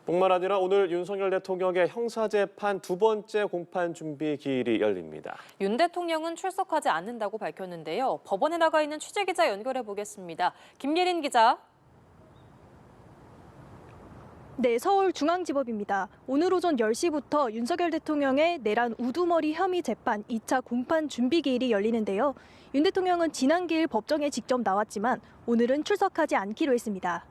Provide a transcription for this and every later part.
뿐만 아니라 오늘 윤석열 대통령의 형사재판 두 번째 공판 준비 기일이 열립니다. 윤 대통령은 출석하지 않는다고 밝혔는데요. 법원에 나가 있는 취재기자 연결해 보겠습니다. 김예린 기자. 네, 서울중앙지법입니다. 오늘 오전 10시부터 윤석열 대통령의 내란 우두머리 혐의 재판 2차 공판 준비 기일이 열리는데요. 윤 대통령은 지난 기일 법정에 직접 나왔지만 오늘은 출석하지 않기로 했습니다.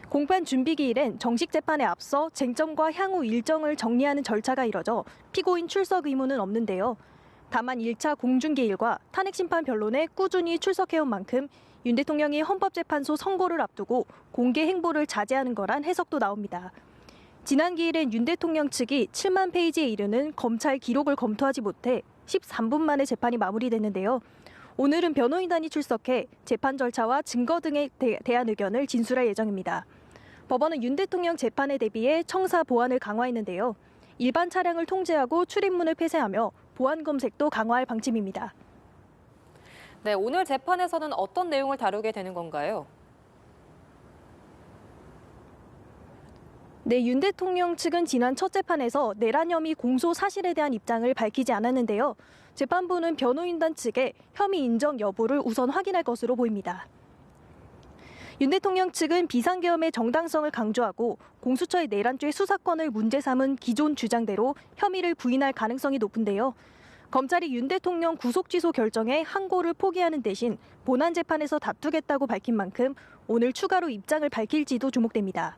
공판 준비 기일엔 정식 재판에 앞서 쟁점과 향후 일정을 정리하는 절차가 이뤄져 피고인 출석 의무는 없는데요. 다만 1차 공중기일과 탄핵심판 변론에 꾸준히 출석해온 만큼 윤 대통령이 헌법재판소 선고를 앞두고 공개 행보를 자제하는 거란 해석도 나옵니다. 지난 기일엔 윤 대통령 측이 7만 페이지에 이르는 검찰 기록을 검토하지 못해 13분 만에 재판이 마무리됐는데요. 오늘은 변호인단이 출석해 재판 절차와 증거 등에 대한 의견을 진술할 예정입니다. 법원은 윤 대통령 재판에 대비해 청사 보안을 강화했는데요. 일반 차량을 통제하고 출입문을 폐쇄하며 보안 검색도 강화할 방침입니다. 네, 오늘 재판에서는 어떤 내용을 다루게 되는 건가요? 네, 윤 대통령 측은 지난 첫 재판에서 내란 혐의 공소 사실에 대한 입장을 밝히지 않았는데요. 재판부는 변호인단 측에 혐의 인정 여부를 우선 확인할 것으로 보입니다. 윤 대통령 측은 비상계엄의 정당성을 강조하고 공수처의 내란죄 수사권을 문제 삼은 기존 주장대로 혐의를 부인할 가능성이 높은데요. 검찰이 윤 대통령 구속 취소 결정에 항고를 포기하는 대신 본안 재판에서 다투겠다고 밝힌 만큼 오늘 추가로 입장을 밝힐지도 주목됩니다.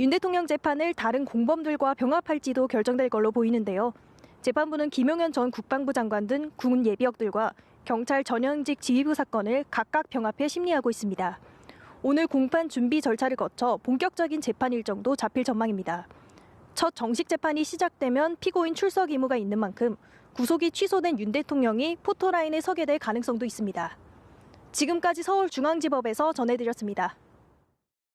윤 대통령 재판을 다른 공범들과 병합할지도 결정될 걸로 보이는데요. 재판부는 김용현 전 국방부 장관 등 군 예비역들과 경찰 전현직 지휘부 사건을 각각 병합해 심리하고 있습니다. 오늘 공판 준비 절차를 거쳐 본격적인 재판 일정도 잡힐 전망입니다. 첫 정식 재판이 시작되면 피고인 출석 의무가 있는 만큼 구속이 취소된 윤 대통령이 포토라인에 서게 될 가능성도 있습니다. 지금까지 서울중앙지법에서 전해드렸습니다.